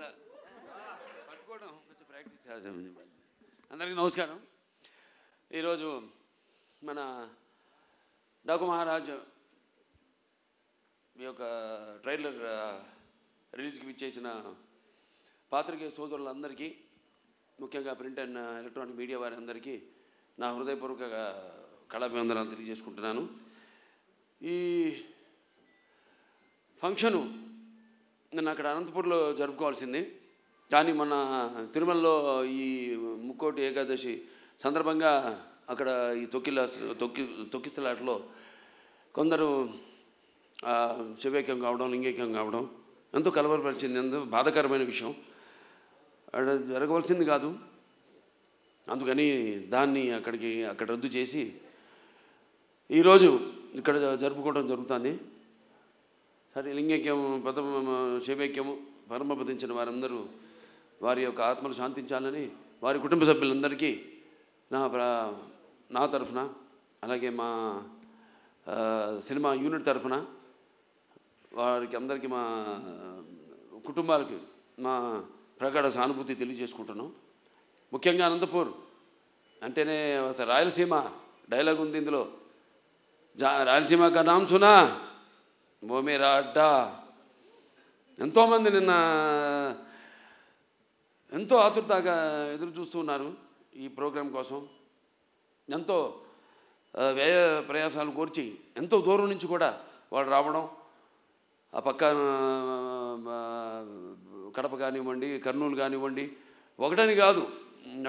ఇలా పట్టుకోవడం కొంచెం ప్రాక్టీస్ చేద్దాం. అందరికీ నమస్కారం. ఈరోజు మన డాకు మహారాజ్ మీ యొక్క ట్రైలర్ రిలీజ్కి ఇచ్చేసిన పాత్రికేయ సోదరులందరికీ, ముఖ్యంగా ప్రింట్ అండ్ ఎలక్ట్రానిక్ మీడియా వారి అందరికీ నా హృదయపూర్వక కళాభివందనాలు తెలియజేసుకుంటున్నాను. ఈ ఫంక్షను నిన్న అక్కడ అనంతపూర్లో జరుపుకోవాల్సింది, కానీ మన తిరుమలలో ఈ ముక్కోటి ఏకాదశి సందర్భంగా అక్కడ ఈ తొక్కిసలాటలో కొందరు శివైక్యం కావడం, లింగైక్యం కావడం ఎంతో కలవరపరిచింది. ఎంతో బాధాకరమైన విషయం. అక్కడ జరగవలసింది కాదు, అందుకని దాన్ని అక్కడ రద్దు చేసి ఈరోజు ఇక్కడ జరుపుకోవడం జరుగుతుంది. సరే, లింగైక్యం శివైక్యము పరమపదించిన వారందరూ వారి యొక్క ఆత్మలు శాంతించాలని వారి కుటుంబ సభ్యులందరికీ నా తరఫున, అలాగే మా సినిమా యూనిట్ తరఫున వారికి అందరికీ, మా కుటుంబాలకి మా ప్రగాఢ సానుభూతి తెలియజేసుకుంటున్నాం. ముఖ్యంగా అనంతపూర్ అంటేనే రాయలసీమ డైలాగ్ ఉంది ఇందులో. రాయలసీమ కా నామ్ సునా ఓ మేరా అడ్డా. ఎంతోమంది నిన్న ఎంతో ఆతురతగా ఎదురు చూస్తూ ఉన్నారు ఈ ప్రోగ్రాం కోసం. ఎంతో వ్యయ ప్రయాసాలు కోర్చి ఎంతో దూరం నుంచి కూడా వాళ్ళు రావడం, ఆ పక్క కడప కానివ్వండి, కర్నూలు కానివ్వండి, ఒకటని కాదు,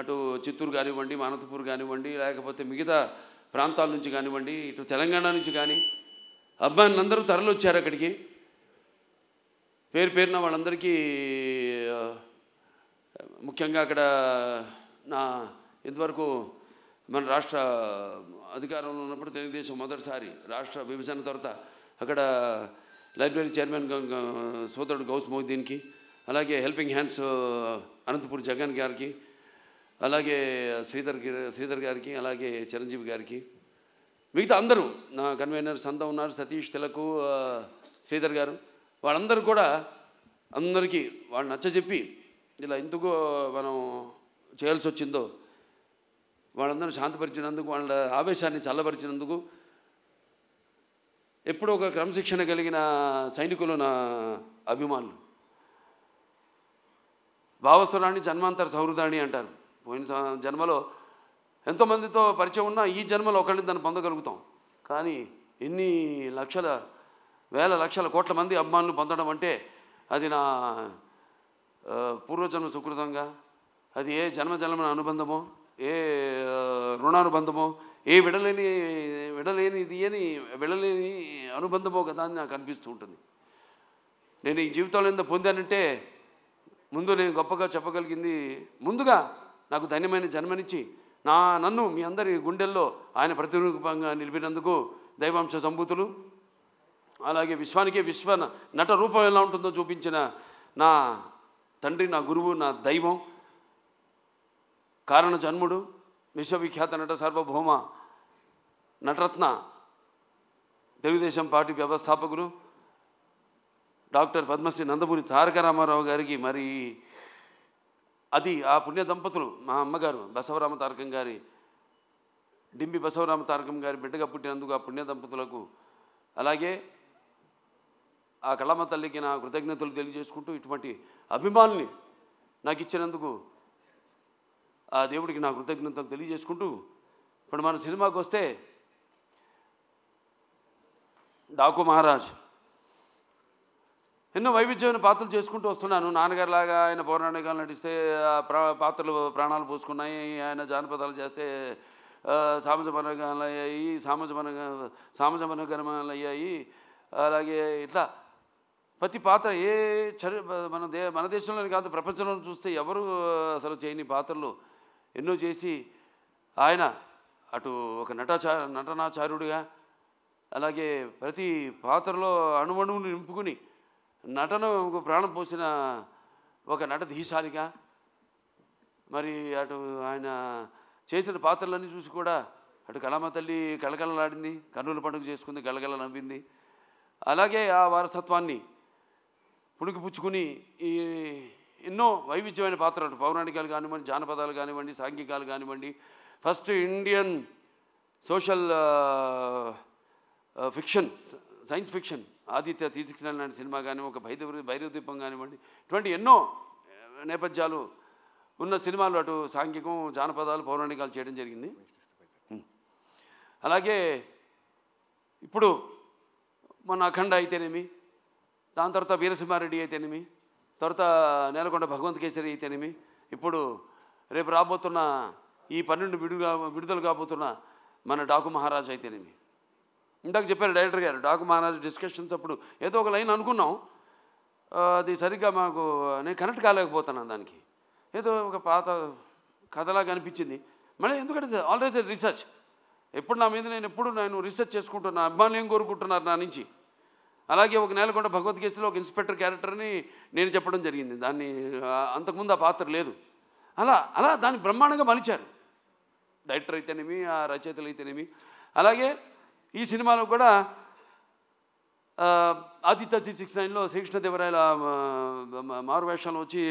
అటు చిత్తూరు కానివ్వండి, అనంతపూర్ కానివ్వండి, లేకపోతే మిగతా ప్రాంతాల నుంచి కానివ్వండి, ఇటు తెలంగాణ నుంచి కానీ అబ్బాయిలందరూ తరలొచ్చారు అక్కడికి. పేరున వాళ్ళందరికీ, ముఖ్యంగా అక్కడ ఇంతవరకు మన రాష్ట్ర అధికారంలో ఉన్నప్పుడు తెలుగుదేశం మొదటిసారి రాష్ట్ర విభజన తర్వాత అక్కడ లైబ్రరీ చైర్మన్ సోదరుడు గౌస్ మొహిద్దీన్కి, అలాగే హెల్పింగ్ హ్యాండ్స్ అనంతపూర్ జగన్ గారికి, అలాగే శ్రీధర్ గారికి, అలాగే చిరంజీవి గారికి, మిగతా అందరూ నా కన్వీనర్స్ అంతా ఉన్నారు, సతీష్ తిలకు, శ్రీధర్ గారు, వాళ్ళందరూ కూడా అందరికీ వాళ్ళు నచ్చజెప్పి ఇలా ఎందుకు మనం చేయాల్సి వచ్చిందో వాళ్ళందరూ శాంతపరిచినందుకు, వాళ్ళ ఆవేశాన్ని చల్లబరిచినందుకు, ఎప్పుడూ ఒక క్రమశిక్షణ కలిగిన సైనికులు నా అభిమానులు. భావస్వరాన్ని జన్మాంతర సౌహృదాన్ని అంటారు. పోయిన జన్మలో ఎంతోమందితో పరిచయం ఉన్నా ఈ జన్మలో ఒకరిని దాన్ని పొందగలుగుతాం. కానీ ఎన్ని లక్షల, వేల లక్షల, కోట్ల మంది అభిమానులు పొందడం అంటే అది నా పూర్వజన్మ సుకృతంగా, అది ఏ జన్మజన్మ అనుబంధమో, ఏ రుణానుబంధమో, ఏ విడలేని అనుబంధమో కదా అని నాకు అనిపిస్తూ ఉంటుంది. నేను ఈ జీవితంలో ఎంత పొందానంటే, ముందు నేను గొప్పగా చెప్పగలిగింది, ముందుగా నాకు ధన్యమైన జన్మనిచ్చి నన్ను మీ అందరి గుండెల్లో ఆయన ప్రతిరూపంగా నిలిపినందుకు దైవాంశ సంభూతులు, అలాగే విశ్వానికే విశ్వ నట రూపం ఎలా ఉంటుందో చూపించిన నా తండ్రి, నా గురువు, నా దైవం, కారణ జన్ముడు, విశ్వవిఖ్యాత నట సార్వభౌమ నటరత్న, తెలుగుదేశం పార్టీ వ్యవస్థాపకులు డాక్టర్ పద్మశ్రీ నందమూరి తారక రామారావు గారికి, మరి అది ఆ పుణ్య దంపతులు, మా అమ్మగారు బసవరామ తారకం గారి, డింబి బసవరామ తారకం గారి బిడ్డగా పుట్టినందుకు ఆ పుణ్య దంపతులకు, అలాగే ఆ కళమ్మ తల్లికి నా కృతజ్ఞతలు తెలియజేసుకుంటూ, ఇటువంటి అభిమానుల్ని నాకు ఇచ్చినందుకు ఆ దేవుడికి నా కృతజ్ఞతలు తెలియజేసుకుంటూ, ఇప్పుడు మన సినిమాకి వస్తే డాకు మహారాజ్ ఎన్నో వైవిధ్యమైన పాత్రలు చేసుకుంటూ వస్తున్నాను. నాన్నగారిలాగా ఆయన పౌరాణికాలు నటిస్తే పాత్రలు ప్రాణాలు పోసుకున్నాయి, ఆయన జానపదాలు చేస్తే సామాజ మనోగరమాలు అయ్యాయి. అలాగే ఇట్లా ప్రతి పాత్ర మన దేశంలోనే కాదు, ప్రపంచంలో చూస్తే ఎవరు అసలు చేయని పాత్రలు ఎన్నో చేసి ఆయన అటు ఒక నటనాచార్యుడిగా, అలాగే ప్రతి పాత్రలో అణువణువును నింపుకుని నటనకు ప్రాణం పోసిన ఒక నటధీశాలిగా, మరి అటు ఆయన చేసిన పాత్రలన్నీ చూసి కూడా అటు కళమ్మ తల్లి కళకళలాడింది, కన్నుల పండుగ చేసుకుంది, గలగల నవ్వింది. అలాగే ఆ వారసత్వాన్ని పుణికిపుచ్చుకుని ఎన్నో వైవిధ్యమైన పాత్రలు, పౌరాణికాలు కానివ్వండి, జానపదాలు కానివ్వండి, సాంఘికాలు కానివ్వండి, first Indian social fiction, science fiction Aditya 369 లాంటి సినిమా కానీ, ఒక భైరవ దీపం కానివ్వండి, ఇటువంటి ఎన్నో నేపథ్యాలు ఉన్న సినిమాలు, అటు సాంఘికం, జానపదాలు, పౌరాణికాలు చేయడం జరిగింది. అలాగే ఇప్పుడు మన అఖండ అయితేనేమి, దాని తర్వాత వీరసింహారెడ్డి అయితేనేమి, తర్వాత నేలకొండ భగవంత్ కేసరి అయితేనేమి, ఇప్పుడు రేపు రాబోతున్న ఈ 12 విడుదల కాబోతున్న మన డాకు మహారాజ్ అయితేనేమి. ఇందాక చెప్పారు డైరెక్టర్ గారు, డాకు మహారాజ్ డిస్కషన్స్ అప్పుడు ఏదో ఒక లైన్ అనుకున్నాం, అది సరిగ్గా మాకు నేను కనెక్ట్ కాలేకపోతున్నాను దానికి. ఏదో ఒక పాత కథలాగా అనిపించింది. మళ్ళీ ఎందుకంటే ఆల్వేస్ రీసెర్చ్, ఎప్పుడు నా మీద నేను రీసెర్చ్ చేసుకుంటున్నాను, అభిమానులు ఏం కోరుకుంటున్నారు నా నుంచి. అలాగే ఒక నేలకొండ భగవద్గీతలో ఒక ఇన్స్పెక్టర్ క్యారెక్టర్ని నేను చెప్పడం జరిగింది. దాన్ని అంతకుముందు ఆ పాత్ర లేదు. అలా దాన్ని బ్రహ్మాండంగా మలిచారు డైరెక్టర్ అయితేనేమి, ఆ రచయితలు అయితేనేమి. అలాగే ఈ సినిమాలో కూడా ఆదిత్య 369లో శ్రీకృష్ణదేవరాయల మారువేషంలో వచ్చి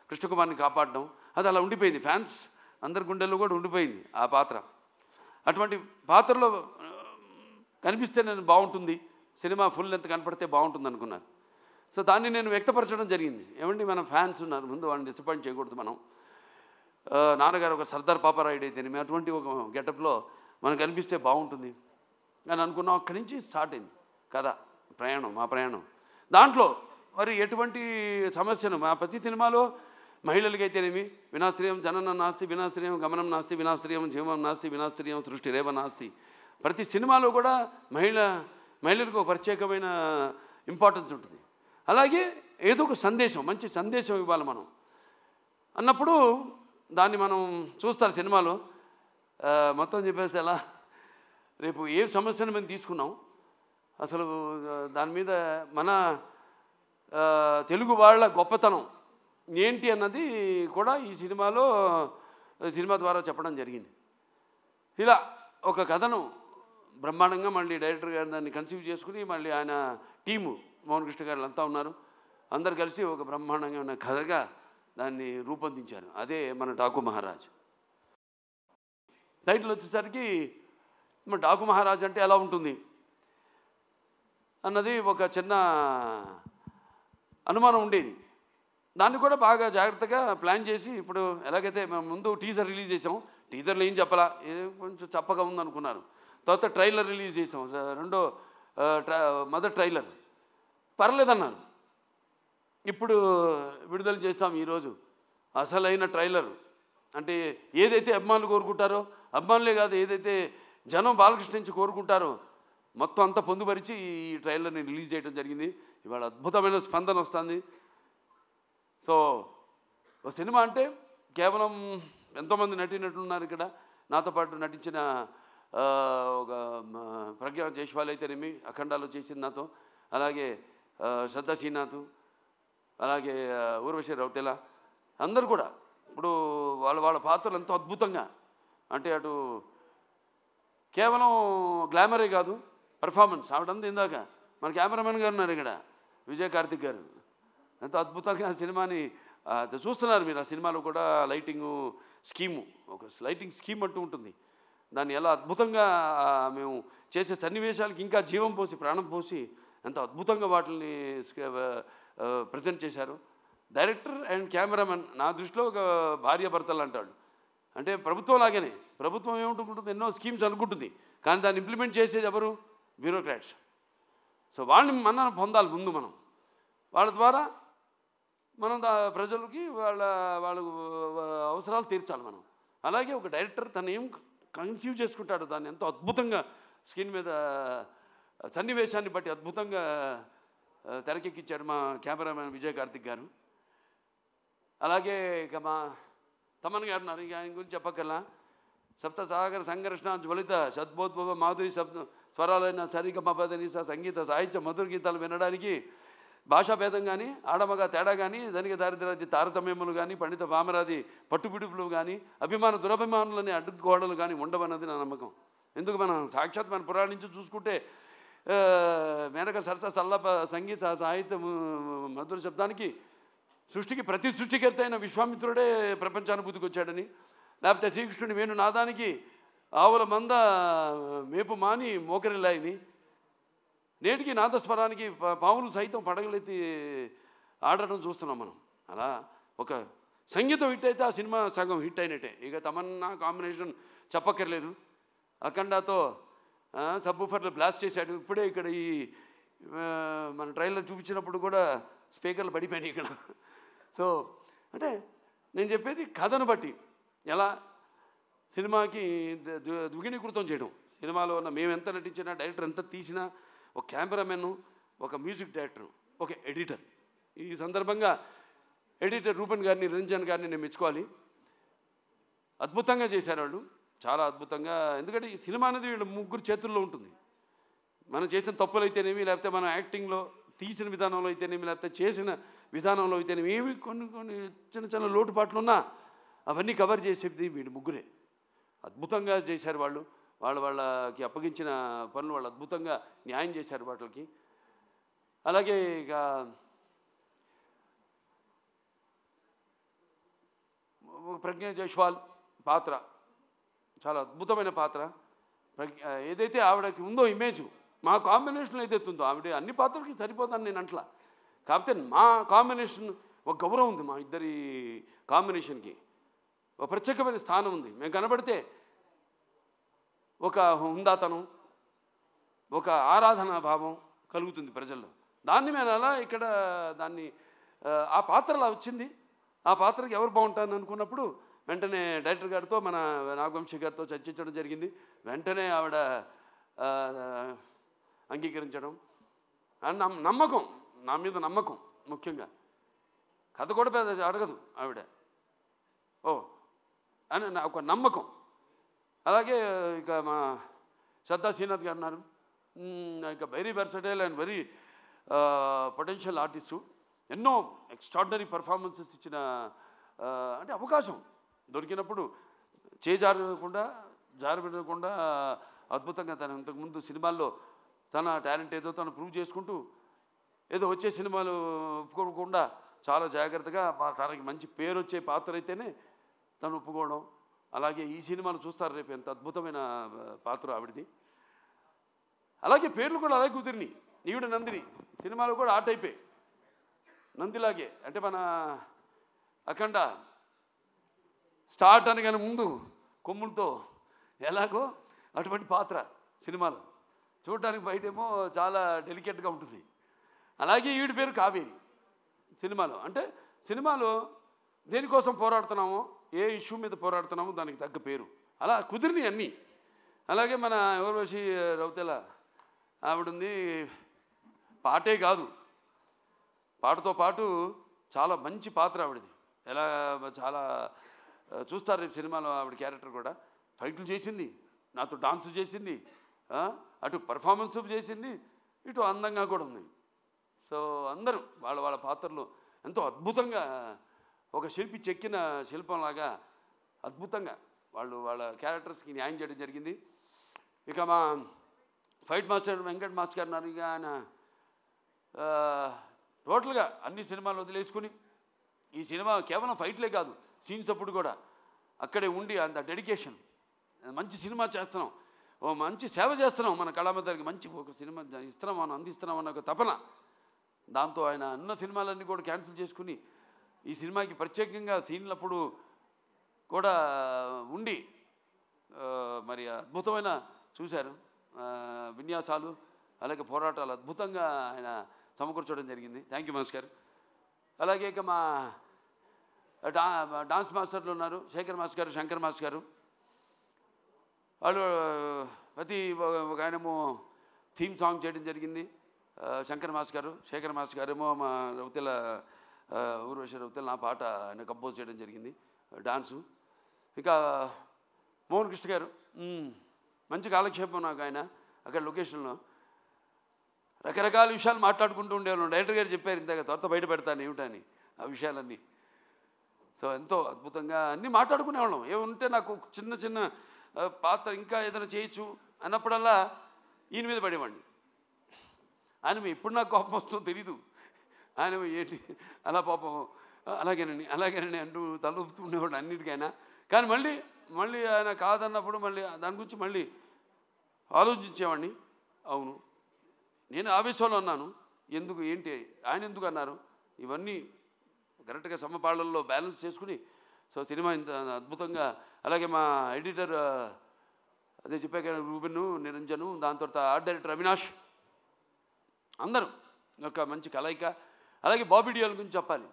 కృష్ణకుమార్ని కాపాడడం, అది అలా ఉండిపోయింది. ఫ్యాన్స్ అందరి గుండెల్లో కూడా ఉండిపోయింది ఆ పాత్ర. అటువంటి పాత్రలో కనిపిస్తే నేను బాగుంటుంది, సినిమా ఫుల్ లెంత్ కనపడితే బాగుంటుంది అనుకున్నాను. సో దాన్ని నేను వ్యక్తపరచడం జరిగింది. ఏమండి, మన ఫ్యాన్స్ ఉన్నారు, ముందు వాళ్ళని డిసప్పాయింట్ చేయకూడదు మనం. నాన్నగారు ఒక సర్దార్ పాపారాయుడు అయితేనేమి, అటువంటి ఒక గెటప్లో మనకు కనిపిస్తే బాగుంటుంది అని అనుకున్నాం. అక్కడి నుంచి స్టార్ట్ అయింది కథ, మా ప్రయాణం. దాంట్లో మరి ఎటువంటి సమస్యను మా ప్రతి సినిమాలో మహిళలకైతేనేమి, వినాశ్రయం జననం నాస్తి, వినాశ్రయం గమనం నాస్తి, వినాశ్రయం జీవం నాస్తి, వినాశ్రయం సృష్టి రేవ నాస్తి. ప్రతి సినిమాలో కూడా మహిళలకు ఒక ప్రత్యేకమైన ఇంపార్టెన్స్ ఉంటుంది. అలాగే ఏదో ఒక సందేశం, మంచి సందేశం ఇవ్వాలి మనం అన్నప్పుడు దాన్ని మనం చూస్తారు సినిమాలో. మొత్తం చెప్పేస్తే ఎలా, రేపు ఏ సమస్యను మేము తీసుకున్నాం, అసలు దాని మీద మన తెలుగు వాళ్ళ గొప్పతనం ఏంటి అన్నది కూడా ఈ సినిమా ద్వారా చెప్పడం జరిగింది. ఇలా ఒక కథను బ్రహ్మాండంగా మళ్ళీ డైరెక్టర్ గారు దాన్ని కన్సీవ్ చేసుకుని, మళ్ళీ ఆయన టీము మోహన్ కృష్ణ గారు అంతా ఉన్నారు, అందరు కలిసి ఒక బ్రహ్మాండంగా ఉన్న కథగా దాన్ని రూపొందించారు. అదే మన డాకు మహారాజ్. టైటిల్ వచ్చేసరికి మన డాకు మహారాజ్ అంటే ఎలా ఉంటుంది అన్నది ఒక చిన్న అనుమానం ఉండేది. దాన్ని కూడా బాగా జాగ్రత్తగా ప్లాన్ చేసి, ఇప్పుడు ఎలాగైతే మేము ముందు టీజర్ రిలీజ్ చేసాం, టీజర్లో ఏం చెప్పాలా, కొంచెం చప్పగా ఉందనుకున్నారు. తర్వాత ట్రైలర్ రిలీజ్ చేసాం, మొదటి ట్రైలర్ పర్లేదన్నారు. ఇప్పుడు విడుదల చేస్తాం ఈరోజు అసలైన ట్రైలర్. అంటే ఏదైతే అభిమానులు కోరుకుంటారో, అభిమానులే కాదు, ఏదైతే జనం బాలకృష్ణ నుంచి కోరుకుంటారో మొత్తం అంతా పొందుపరిచి ఈ ట్రైలర్ని రిలీజ్ చేయడం జరిగింది. ఇవాళ అద్భుతమైన స్పందన వస్తుంది. సో ఒక సినిమా అంటే కేవలం ఎంతోమంది నటీనటులున్నారు ఇక్కడ. నాతో పాటు నటించిన ఒక ప్రజ్ఞా జైస్వాల్ అయితేనేమి, అఖండాలో చేసింది నాతో, అలాగే శ్రద్ధా శ్రీనాథ్, అలాగే ఊర్వశి రౌతెల, అందరూ కూడా ఇప్పుడు వాళ్ళ పాత్రలు ఎంతో అద్భుతంగా, అంటే అటు కేవలం గ్లామరే కాదు, పెర్ఫార్మెన్స్ ఆవిడంతా. ఇందాక మన కెమెరామెన్ గారు ఉన్నారు ఇక్కడ, విజయ్ కార్తిక్ గారు, ఎంతో అద్భుతంగా సినిమాని చూస్తున్నారు మీరు. ఆ సినిమాలో కూడా లైటింగు స్కీము, ఒక లైటింగ్ స్కీమ్ అంటూ ఉంటుంది. దాన్ని ఎలా అద్భుతంగా మేము చేసే సన్నివేశాలకి ఇంకా జీవం పోసి, ప్రాణం పోసి ఎంతో అద్భుతంగా వాటిని ప్రజెంట్ చేశారు. డైరెక్టర్ అండ్ కెమెరామెన్ నా దృష్టిలో ఒక భార్యాభర్తలు అంటాడు. అంటే ప్రభుత్వం లాగానే, ప్రభుత్వం ఏముంటుంది, ఎన్నో స్కీమ్స్ అనుకుంటుంది, కానీ దాన్ని ఇంప్లిమెంట్ చేసేది ఎవరు? బ్యూరోక్రాట్స్. సో వాళ్ళని మనం పొందాలి ముందు, మనం వాళ్ళ ద్వారా మనం ప్రజలకి వాళ్ళ అవసరాలు తీర్చాలి మనం. అలాగే ఒక డైరెక్టర్ తను ఏం కన్సీవ్ చేసుకుంటాడు, దాన్ని ఎంతో అద్భుతంగా స్క్రీన్ మీద సన్నివేశాన్ని బట్టి అద్భుతంగా తెరకెక్కించాడు మా కెమెరామెన్ విజయ్ కార్తిక్ గారు. అలాగే ఇక మా తమన్ గారు ఉన్నారు, ఇక ఆయన గురించి చెప్పక్కర్లా. సప్త సాగర సంఘర్షణ జ్వలిత సద్భోద్భవ మాధురి స్వరాలైన సరిగమపదని సంగీత సాహిత్య మధుర గీతాలు వినడానికి భాషాభేదం కానీ, ఆడమగా తేడా కానీ, ధనిక దారిద్ర్యాది తారతమ్యములు కానీ, పండిత పామరాది పట్టుపిడుపులు కానీ, అభిమాన దురభిమానులని అడ్డుగోడలు కానీ ఉండవన్నది నా నమ్మకం. ఎందుకు మనం సాక్షాత్ మన పురాణం నుంచి చూసుకుంటే మేనక సరస సల్లప సంగీత సాహిత్య మధుర శబ్దానికి సృష్టికి ప్రతి సృష్టికర్త అయిన విశ్వామిత్రుడే ప్రపంచానుభూతికి వచ్చాడని, లేకపోతే శ్రీకృష్ణుని వేణు నాదానికి ఆవుల మంద మేపు మాని మోకరిల్లాయని, నేటికి నాదస్వరానికి పాములు సైతం పడగలెత్తి ఆడడం చూస్తున్నాం మనం. అలా ఒక సంగీతం హిట్ అయితే ఆ సినిమా సగం హిట్ అయినట్టే. ఇక తమన్నా కాంబినేషన్ చెప్పక్కర్లేదు. అఖండాతో సబ్బూఫర్లు బ్లాస్ట్ చేశాడు. ఇప్పుడే ఇక్కడ ఈ మన ట్రైలర్ చూపించినప్పుడు కూడా స్పీకర్లు పడిపోయినాయి ఇక్కడ. సో అంటే నేను చెప్పేది కథను బట్టి ఎలా సినిమాకి ద్విగుణీకృతం చేయడం. సినిమాలో ఉన్న మేము ఎంత నటించినా, డైరెక్టర్ ఎంత తీసినా, ఒక కెమెరామెన్, ఒక మ్యూజిక్ డైరెక్టర్, ఒక ఎడిటర్. ఈ సందర్భంగా ఎడిటర్ రూపన్ గారిని, రంజన్ గారిని నేను మెచ్చుకోవాలి. అద్భుతంగా చేశారు వాళ్ళు, చాలా అద్భుతంగా. ఎందుకంటే ఈ సినిమా అనేది వీళ్ళ ముగ్గురు చేతుల్లో ఉంటుంది. మనం చేసిన తప్పులు అయితేనేమి, లేకపోతే మనం యాక్టింగ్లో తీసిన విధానంలో అయితేనేమి, లేకపోతే చేసిన విధానంలో అయితేనేమి, ఏమి కొన్ని చిన్న చిన్న లోటుపాట్లు ఉన్నా అవన్నీ కవర్ చేసేది వీళ్ళు ముగ్గురే. అద్భుతంగా చేశారు వాళ్ళు. వాళ్ళకి అప్పగించిన పనులు వాళ్ళు అద్భుతంగా న్యాయం చేశారు వాటికి. అలాగే ఇక ప్రజ్ఞ జైస్వాల్ పాత్ర చాలా అద్భుతమైన పాత్ర. ఏదైతే ఆవిడకి ఉందో ఇమేజ్, మా కాంబినేషన్ ఏదైతే ఉందో, ఆవిడ అన్ని పాత్రలకి సరిపోతాను నేను అంట్లా. కాకపోతే మా కాంబినేషన్ ఒక గౌరవం ఉంది, మా ఇద్దరి కాంబినేషన్కి ఒక ప్రత్యేకమైన స్థానం ఉంది. మేము కనబడితే ఒక హుందాతనం, ఒక ఆరాధనా భావం కలుగుతుంది ప్రజల్లో. దాన్ని మేము అలా ఇక్కడ దాన్ని ఆ పాత్ర అలా వచ్చింది. ఆ పాత్రకి ఎవరు బాగుంటారని అనుకున్నప్పుడు వెంటనే డైరెక్టర్ గారితో, మన నాగవంశీ గారితో చర్చించడం జరిగింది. వెంటనే ఆవిడ అంగీకరించడం, నమ్మకం, నా మీద నమ్మకం. ముఖ్యంగా కథ కూడా పెద్ద అడగదు ఆవిడ, ఓ అని నా ఒక నమ్మకం. అలాగే ఇక మా శ్రద్ధా శ్రీనాథ్ గారు ఉన్నారు. ఇక very versatile and very potential artist. ఎన్నో ఎక్స్ట్రాడినరీ పర్ఫార్మెన్సెస్ ఇచ్చిన, అంటే అవకాశం దొరికినప్పుడు జారబెట్టకుండా అద్భుతంగా తను ఇంతకుముందు సినిమాల్లో తన టాలెంట్ ఏదో తను ప్రూవ్ చేసుకుంటూ, ఏదో వచ్చే సినిమాలు ఒప్పుకోకుండా చాలా జాగ్రత్తగా తనకి మంచి పేరు వచ్చే పాత్ర అయితేనే తను ఒప్పుకోవడం. అలాగే ఈ సినిమాలు చూస్తారు రేపు, ఎంత అద్భుతమైన పాత్ర ఆవిడది. అలాగే పేర్లు కూడా అలాగే కుదిరినాయి. ఈవిడ నందిని సినిమాలో కూడా ఆ టైపే, నందిలాగే. అంటే మన అఖండ స్టార్ట్ అనగానే ముందు కొమ్ములతో ఎలాగో అటువంటి పాత్ర సినిమాలో చూడటానికి బయటేమో చాలా డెలికేట్గా ఉంటుంది. అలాగే ఈవిడ పేరు కావేరి సినిమాలో. అంటే సినిమాలో దేనికోసం పోరాడుతున్నామో, ఏ ఇష్యూ మీద పోరాడుతున్నామో దానికి తగ్గ పేరు అలా కుదిరినాయి అన్నీ. అలాగే మన ఊర్వశి రౌతెల ఆవిడుంది. పాటే కాదు, పాటతో పాటు చాలా మంచి పాత్ర ఆవిడది. ఎలా చాలా చూస్తారు రేపు సినిమాలో ఆవిడ క్యారెక్టర్ కూడా. ఫైట్లు చేసింది, నాతో డాన్స్ చేసింది, అటు పర్ఫార్మెన్స్ చేసింది, ఇటు అందంగా కూడా ఉంది. సో అందరూ వాళ్ళ పాత్రలు ఎంతో అద్భుతంగా, ఒక శిల్పి చెక్కిన శిల్పంలాగా అద్భుతంగా వాళ్ళ క్యారెక్టర్స్కి న్యాయం చేయడం జరిగింది. ఇక మా ఫైట్ మాస్టర్ వెంకట్ మాస్టర్ గారు ఉన్నారు. ఇక ఆయన టోటల్గా అన్ని సినిమాలు వదిలేసుకుని ఈ సినిమా కేవలం ఫైట్లే కాదు, సీన్స్ అప్పుడు కూడా అక్కడే ఉండి అంత డెడికేషన్, మంచి సినిమా చేస్తున్నాం, ఓ మంచి సేవ చేస్తున్నాం, మన కళామందరికి మంచి ఒక సినిమా ఇస్తున్నాం, మనం అందిస్తున్నాం అన్న ఒక తపన. దాంతో ఆయన అన్న సినిమాలన్నీ కూడా క్యాన్సిల్ చేసుకుని ఈ సినిమాకి ప్రత్యేకంగా సీన్లప్పుడు కూడా ఉండి మరి అద్భుతమైన చూశారు విన్యాసాలు, అలాగే పోరాటాలు అద్భుతంగా ఆయన సమకూర్చడం జరిగింది. థ్యాంక్ యూ మనోజ్ గారు. అలాగే ఇక మా డాన్స్ మాస్టర్లు ఉన్నారు, శేఖర్ మాస్టర్ గారు, శంకర్ మాస్టర్ గారు. వాళ్ళు ప్రతి ఒక ఆయనేమో థీమ్ సాంగ్ చేయడం జరిగింది, శంకర్ మాస్టర్ గారు. శేఖర్ మాస్టర్ గారేమో మా రౌతెల ఊర్వశి రౌతెల నా పాట ఆయన కంపోజ్ చేయడం జరిగింది, డాన్సు. ఇంకా మోహన్ కృష్ణ గారు మంచి కాలక్షేపం నాకు. ఆయన అక్కడ లొకేషన్లో రకరకాల విషయాలు మాట్లాడుకుంటూ ఉండేవాళ్ళం. డైరెక్టర్ గారు చెప్పారు ఇందాక, త్వరత బయట పెడతాను ఏమిటని ఆ విషయాలన్నీ. సో ఎంతో అద్భుతంగా అన్నీ మాట్లాడుకునేవాళ్ళం. ఏముంటే నాకు చిన్న చిన్న పాత్ర ఇంకా ఏదైనా చేయొచ్చు అన్నప్పుడల్లా ఈయన మీద పడేవాడిని. ఆయన ఎప్పుడు నాకు కోపం వస్తుందో తెలీదు. ఆయన ఏంటి అలా పాపం అలాగేనండి అంటూ తలూపుతుండేవాడు అన్నిటికైనా. కానీ మళ్ళీ మళ్ళీ ఆయన కాదన్నప్పుడు మళ్ళీ దాని గురించి మళ్ళీ ఆలోచించేవాడిని. అవును, నేను ఆవేశంలో అన్నాను, ఎందుకు ఏంటి ఆయన ఎందుకు అన్నారు, ఇవన్నీ కరెక్ట్గా సమపాళ్ళల్లో బ్యాలెన్స్ చేసుకుని సో సినిమా ఇంత అద్భుతంగా. అలాగే మా ఎడిటర్ అదే చెప్పాక రూబెన్, నిరంజను, దాని తర్వాత ఆర్ట్ డైరెక్టర్ అవినాష్, అందరూ ఒక మంచి కలయిక. అలాగే బాబీ డియోల్ గురించి చెప్పాలి.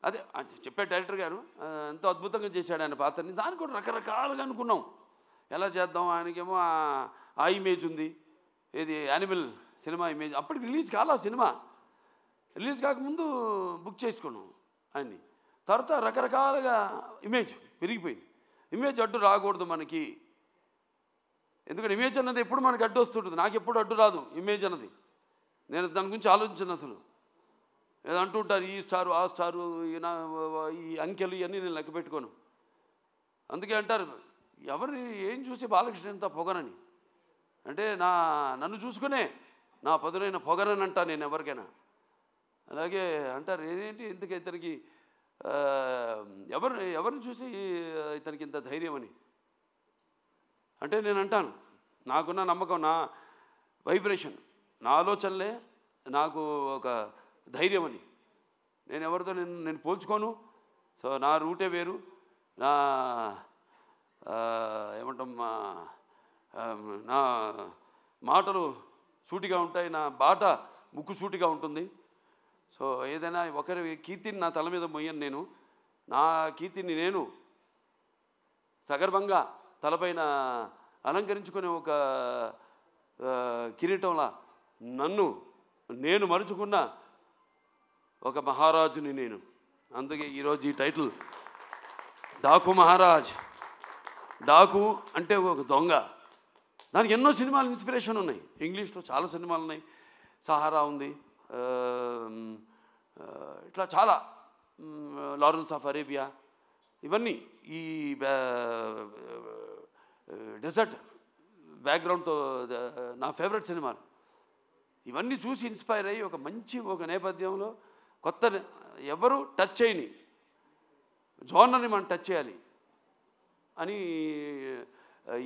అదే చెప్పే డైరెక్టర్ గారు ఎంతో అద్భుతంగా చేశాడు ఆయన పాత్రని. దాన్ని కూడా రకరకాలుగా అనుకున్నాం ఎలా చేద్దాం. ఆయనకేమో ఆ ఇమేజ్ ఉంది, ఏది యానిమల్ సినిమా ఇమేజ్. అప్పటికి రిలీజ్ కాలా సినిమా, రిలీజ్ కాకముందు బుక్ చేసుకున్నాం ఆయన్ని. తర్వాత రకరకాలుగా ఇమేజ్ పెరిగిపోయింది. ఇమేజ్ అడ్డు రాకూడదు మనకి, ఎందుకంటే ఇమేజ్ అన్నది ఎప్పుడు మనకి అడ్డు వస్తుంటుంది. నాకు ఎప్పుడు అడ్డు రాదు ఇమేజ్ అన్నది. నేను దాని గురించి ఆలోచించను అసలు. ఏదో అంటుంటారు ఈ స్టారు ఆ స్టారు ఈ అంకెలు ఇవన్నీ నేను లెక్క పెట్టుకోను. అందుకే అంటారు ఎవరిని ఏం చూసి బాలకృష్ణ ఎంత పొగనని, అంటే నన్ను చూసుకునే నా పదునైన పొగనని అంటా నేను ఎవరికైనా. అలాగే అంటారు ఏంటి ఇంతకీ ఇతనికి ఎవరిని చూసి ఇతనికి ఇంత ధైర్యం అని. అంటే నేను అంటాను నాకున్న నమ్మకం, నా వైబ్రేషన్, నా ఆలోచనలే నాకు ఒక ధైర్యం అని. నేను ఎవరితో నేను పోల్చుకోను. సో నా రూటే వేరు, నా ఏమంటాం నా మాటలు సూటిగా ఉంటాయి, నా బాట ముక్కు సూటిగా ఉంటుంది. సో ఏదైనా ఒకరి కీర్తిని నా తల మీద మొయ్యను నేను. నా కీర్తిని నేను సగర్వంగా తలపైన అలంకరించుకునే ఒక కిరీటంలా నేను మరుచుకున్న ఒక మహారాజుని నేను. అందుకే ఈరోజు ఈ టైటిల్ డాకు మహారాజ్. డాకు అంటే ఒక దొంగ. దానికి ఎన్నో సినిమాలు ఇన్స్పిరేషన్ ఉన్నాయి. ఇంగ్లీష్లో చాలా సినిమాలు ఉన్నాయి. సహారా ఉంది, ఇట్లా చాలా, లారెన్స్ ఆఫ్ అరేబియా, ఇవన్నీ ఈ డెజర్ట్ బ్యాక్గ్రౌండ్తో నా ఫేవరెట్ సినిమాలు. ఇవన్నీ చూసి ఇన్స్పైర్ అయ్యి ఒక నేపథ్యంలో కొత్త ఎవరు టచ్ చేయని జోనర్ని మనం టచ్ చేయాలి అని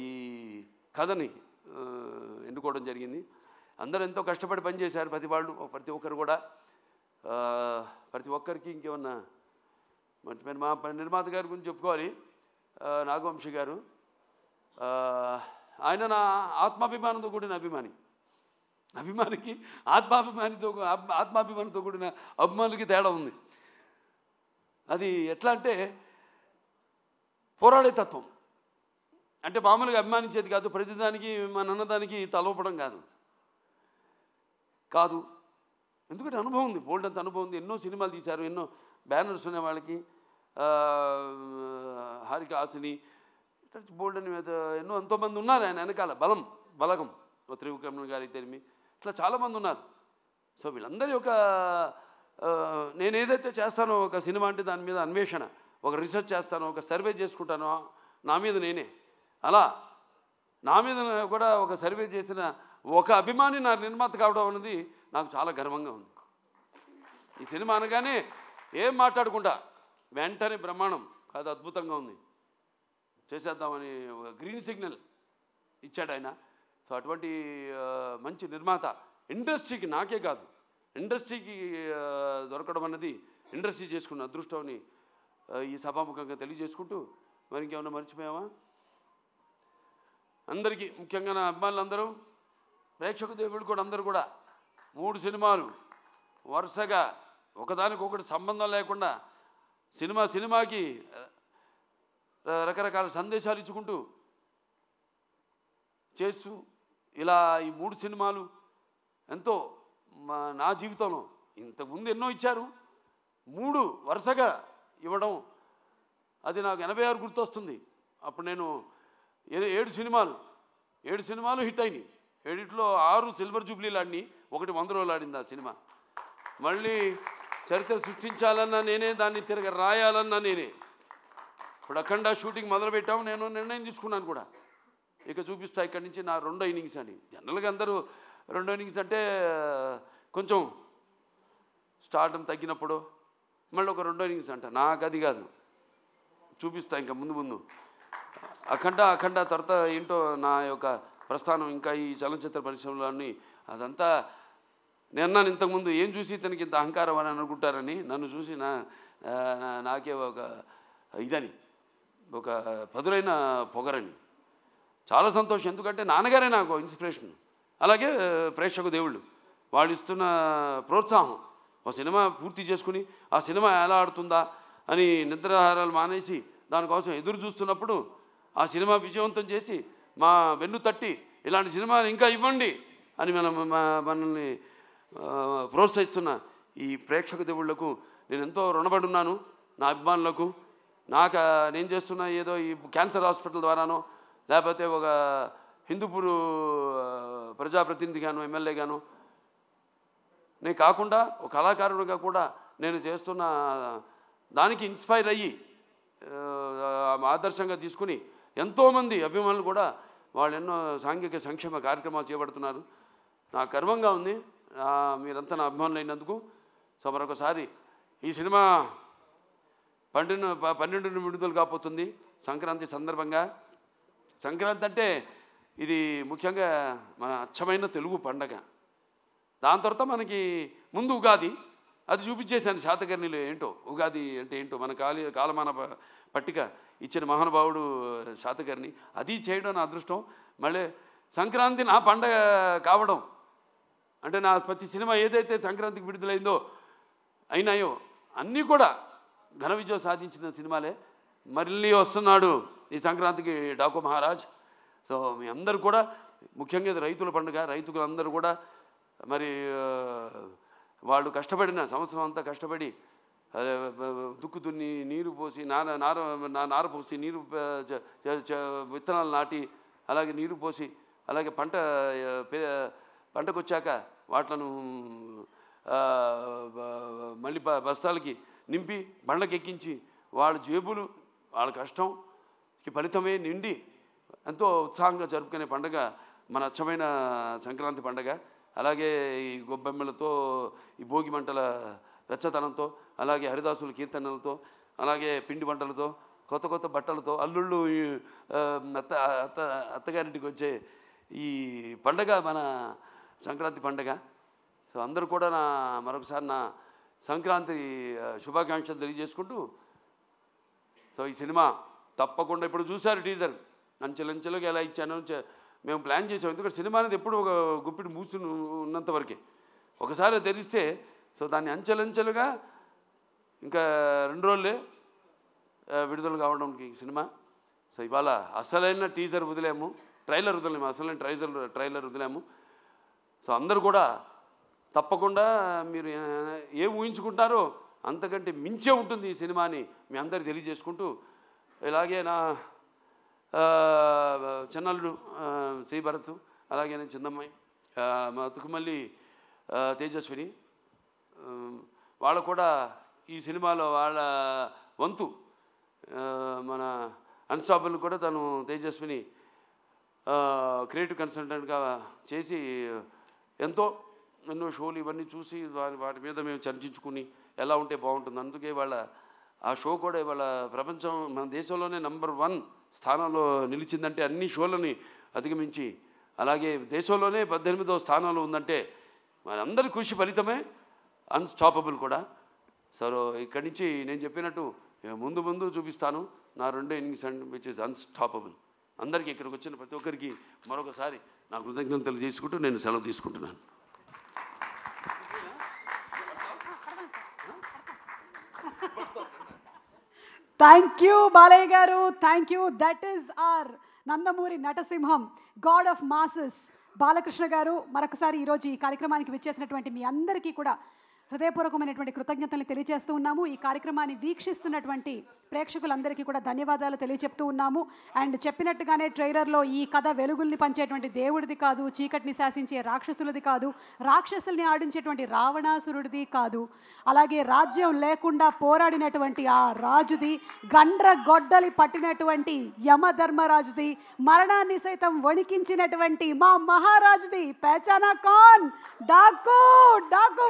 ఈ కథని ఎన్నుకోవడం జరిగింది. అందరూ ఎంతో కష్టపడి పనిచేశారు, ప్రతి ఒక్కరు కూడా. ప్రతి ఒక్కరికి ఇంకేమన్నా మా నిర్మాత గారి గురించి చెప్పుకోవాలి. నాగవంశీ గారు, ఆయన నా ఆత్మాభిమానంతో కూడిన అభిమానికి ఆత్మాభిమానితో కూడిన అభిమానులకి తేడా ఉంది. అది ఎట్లా అంటే పోరాడే తత్వం. అంటే మామూలుగా అభిమానించేది కాదు, ప్రతిదానికి మన అన్నదానికి తలవపడం కాదు. ఎందుకంటే అనుభవం ఉంది, బోల్డ్ అంత అనుభవం ఉంది. ఎన్నో సినిమాలు తీశారు, ఎన్నో బ్యానర్స్ ఉన్నాయి వాళ్ళకి. హారిక హాసిని, బోల్డ్ అని ఎన్నో ఎంతోమంది ఉన్నారు ఆయన వెనకాల. బలగం త్రివిక్రమ గారి తెలిమి, ఇట్లా చాలామంది ఉన్నారు. సో వీళ్ళందరి ఒక నేను ఏదైతే చేస్తానో ఒక సినిమా అంటే దాని మీద అన్వేషణ, ఒక రీసెర్చ్ చేస్తానో, ఒక సర్వే చేసుకుంటానో నా మీద నేనే. అలా నా మీద కూడా ఒక సర్వే చేసిన ఒక అభిమాని నా నిర్మాత కావడం అనేది నాకు చాలా గర్వంగా ఉంది. ఈ సినిమా అనగానే ఏం మాట్లాడుకుంటా వెంటనే బ్రహ్మాండం కాదు, అద్భుతంగా ఉంది, చేసేద్దామని ఒక గ్రీన్ సిగ్నల్ ఇచ్చాడు ఆయన. సో అటువంటి మంచి నిర్మాత ఇండస్ట్రీకి, నాకే కాదు ఇండస్ట్రీకి దొరకడం అన్నది ఇండస్ట్రీ చేసుకున్న అదృష్టం అని ఈ సభాముఖంగా తెలియజేసుకుంటూ, మరి ఇంకేమన్నా మర్చిపోయావా? అందరికీ, ముఖ్యంగా నా అభిమానులందరూ, ప్రేక్షక దేవుడు కూడా అందరూ కూడా 3 సినిమాలు వరుసగా ఒకదానికొకటి సంబంధం లేకుండా సినిమాకి రకరకాల సందేశాలు ఇచ్చుకుంటూ చేస్తూ ఇలా ఈ 3 సినిమాలు ఎంతో నా జీవితంలో ఇంతకుముందు ఎన్నో ఇచ్చారు, 3 వరుసగా ఇవ్వడం అది నాకు 86 గుర్తొస్తుంది. అప్పుడు నేను 7 సినిమాలు హిట్ అయినాయి. 7లో 6 సిల్వర్ జూబ్లీలు ఆడినాయి, 1 100 రోజులు ఆడింది ఆ సినిమా. మళ్ళీ చరిత్ర సృష్టించాలన్నా నేనే, దాన్ని తిరగ రాయాలన్నా నేనే. ఇప్పుడు అఖండ షూటింగ్ మొదలుపెట్టాము, నేను నిర్ణయం తీసుకున్నాను కూడా, ఇక చూపిస్తా ఇక్కడి నుంచి నా 2వ ఇన్నింగ్స్ అని. జనరల్గా అందరూ 2వ ఇన్నింగ్స్ అంటే కొంచెం స్టార్డం తగ్గినప్పుడు, మళ్ళీ ఒక రెండో ఇన్నింగ్స్ అంట. నాకు అది కాదు, చూపిస్తా ఇంకా ముందు ముందు. అఖండ తర్వాత ఏంటో నా యొక్క ప్రస్థానం ఇంకా ఈ చలనచిత్ర పరిశ్రమలోని అదంతా. నేను ఇంతకుముందు ఏం చూసి తనకి ఇంత అహంకారం అని అనుకుంటారని, నన్ను చూసి నాకే ఒక ఇదని, ఒక పదులైన పొగరని. చాలా సంతోషం, ఎందుకంటే నాన్నగారే నాకు ఇన్స్పిరేషన్. అలాగే ప్రేక్షక దేవుళ్ళు వాళ్ళు ఇస్తున్న ప్రోత్సాహం. ఒక సినిమా పూర్తి చేసుకుని ఆ సినిమా ఎలా ఆడుతుందా అని నిద్రాహారాలు మానేసి దానికోసం ఎదురు చూస్తున్నప్పుడు ఆ సినిమా విజయవంతం చేసి మా వెన్ను తట్టి ఇలాంటి సినిమాలు ఇంకా ఇవ్వండి అని మనల్ని ప్రోత్సహిస్తున్న ఈ ప్రేక్షక దేవుళ్లకు నేను ఎంతో రుణపడి ఉన్నాను. నా అభిమానులకు, నేను చేస్తున్న ఏదో ఈ క్యాన్సర్ హాస్పిటల్ ద్వారానో లేకపోతే ఒక హిందూపూర్ ప్రజాప్రతినిధిగాను ఎమ్మెల్యేగాను నేను కాకుండా ఒక కళాకారుడిగా కూడా నేను చేస్తున్న దానికి ఇన్స్పైర్ అయ్యి ఆదర్శంగా తీసుకుని ఎంతోమంది అభిమానులు కూడా వాళ్ళు ఎన్నో సాంఘిక సంక్షేమ కార్యక్రమాలు చేపడుతున్నారు. నాకు గర్వంగా ఉంది మీరంతా నా అభిమానులు అయినందుకు. సో మరొకసారి ఈ సినిమా 12 విడుదల కాబోతుంది సంక్రాంతి సందర్భంగా. సంక్రాంతి అంటే ఇది ముఖ్యంగా మన అచ్చమైన తెలుగు పండగ. దాని తర్వాత మనకి ముందు ఉగాది, అది చూపించేశాను శాతకర్ణిలో ఏంటో ఉగాది అంటే ఏంటో మన కాలమాన పట్టిక ఇచ్చిన మహానుభావుడు శాతకర్ణి. అది చేయడం నా అదృష్టం. మళ్ళీ సంక్రాంతి నా పండగ కావడం అంటే నా ప్రతి సినిమా ఏదైతే సంక్రాంతికి విడుదలైందో అయినాయో అన్నీ కూడా ఘన విజయం సాధించిన సినిమాలే. మళ్ళీ వస్తున్నాడు ఈ సంక్రాంతికి డాకు మహారాజ్. సో మీ అందరూ కూడా, ముఖ్యంగా ఇది రైతుల పండుగ, రైతులందరూ కూడా మరి వాళ్ళు కష్టపడిన సంవత్సరం అంతా కష్టపడి దుక్కు దున్ని నీరు పోసి నార పోసి నీరు విత్తనాలు నాటి అలాగే నీరు పోసి అలాగే పంటకు వచ్చాక వాటిను మళ్ళీ బస్తాలకి నింపి బండ్లకి ఎక్కించి వాళ్ళ జేబులు వాళ్ళ కష్టంకి ఫలితమే నిండి ఎంతో ఉత్సాహంగా జరుపుకునే పండుగ మన అచ్చమైన సంక్రాంతి పండుగ. అలాగే ఈ గొబ్బెమ్మలతో, ఈ భోగి మంటల వెచ్చతనంతో, అలాగే హరిదాసుల కీర్తనలతో, అలాగే పిండి వంటలతో, కొత్త కొత్త బట్టలతో, అల్లుళ్ళు అత్తగారింటికి వచ్చే ఈ పండగ మన సంక్రాంతి పండగ. సో అందరూ కూడా మరొకసారి నా సంక్రాంతి శుభాకాంక్షలు తెలియజేసుకుంటూ, సో ఈ సినిమా తప్పకుండా ఇప్పుడు చూశారు టీజర్, అంచెలంచెలుగా ఎలా ఇచ్చాను మేము ప్లాన్ చేసాం. ఎందుకంటే సినిమా అనేది ఎప్పుడు ఒక గుప్పిడి మూసి ఉన్నంత వరకే, ఒకసారి తెరిస్తే సో దాన్ని అంచెలంచెలుగా ఇంకా 2 రోజులే విడుదల కావడానికి సినిమా. సో ఇవాళ అసలైన టీజర్ వదిలేము, ట్రైలర్ వదిలేము, అసలైన ట్రైలర్ వదిలేము. సో అందరూ కూడా తప్పకుండా మీరు ఏం ఊహించుకుంటారో అంతకంటే మించే ఉంటుంది ఈ సినిమాని మీ అందరికి తెలియజేసుకుంటూ, ఇలాగే నా చిన్నల్లుడు శ్రీభరత్, అలాగే నేను చిన్నమ్మాయి మా తుకుమల్లి తేజస్విని, వాళ్ళు కూడా ఈ సినిమాలో వాళ్ళ వంతు మన అన్స్టాపబుల్ కూడా తను తేజస్విని క్రియేటివ్ కన్సల్టెంట్గా చేసి ఎన్నో షోలు ఇవన్నీ చూసి వాటి మీద మేము చర్చించుకుని ఎలా ఉంటే బాగుంటుంది. అందుకే వాళ్ళ ఆ షో కూడా ఇవాళ ప్రపంచం మన దేశంలోనే నంబర్ 1 స్థానంలో నిలిచిందంటే అన్ని షోలని అధిగమించి, అలాగే దేశంలోనే 18వ స్థానంలో ఉందంటే మనందరి కృషి ఫలితమే అన్స్టాపబుల్ కూడా. సో ఇక్కడి నుంచి నేను చెప్పినట్టు ముందు చూపిస్తాను నా 2 ఇన్నింగ్స్ విచ్ ఇస్ అన్స్టాపబుల్. అందరికీ ఇక్కడికి వచ్చిన ప్రతి ఒక్కరికి మరొకసారి నా కృతజ్ఞతలు తీసుకుంటూ నేను సెలవు తీసుకుంటున్నాను. థ్యాంక్ యూ బాలయ్య గారు, thank you. That is our Nandamuri నటసింహం, గాడ్ ఆఫ్ మాసెస్ బాలకృష్ణ గారు. మరొకసారి ఈరోజు ఈ కార్యక్రమానికి విచ్చేసినటువంటి మీ అందరికీ కూడా హృదయపూర్వకమైనటువంటి కృతజ్ఞతలు తెలియజేస్తూ ఉన్నాము. ఈ కార్యక్రమాన్ని వీక్షిస్తున్నటువంటి ప్రేక్షకులందరికీ కూడా ధన్యవాదాలు తెలియజెప్తూ ఉన్నాము. అండ్ చెప్పినట్టుగానే ట్రైలర్లో ఈ కథ వెలుగుల్ని పంచేటువంటి దేవుడిది కాదు, చీకటిని శాసించే రాక్షసులది కాదు, రాక్షసుల్ని ఆడించేటువంటి రావణాసురుడిది కాదు, అలాగే రాజ్యం లేకుండా పోరాడినటువంటి ఆ రాజుది, గండ్ర గొడ్డలి పట్టినటువంటి యమధర్మరాజుది, మరణాన్ని సైతం వణికించినటువంటి మా మహారాజుది, పేచానా ఖాన్ డాకు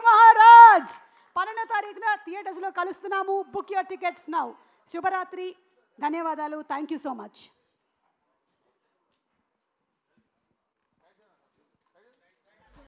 మహారాజ్ 12వ తారీఖున థియేటర్స్లో కలుస్తున్నాము. Book your tickets now. శుభరాత్రి. ధన్యవాదాలు. Thank you so much.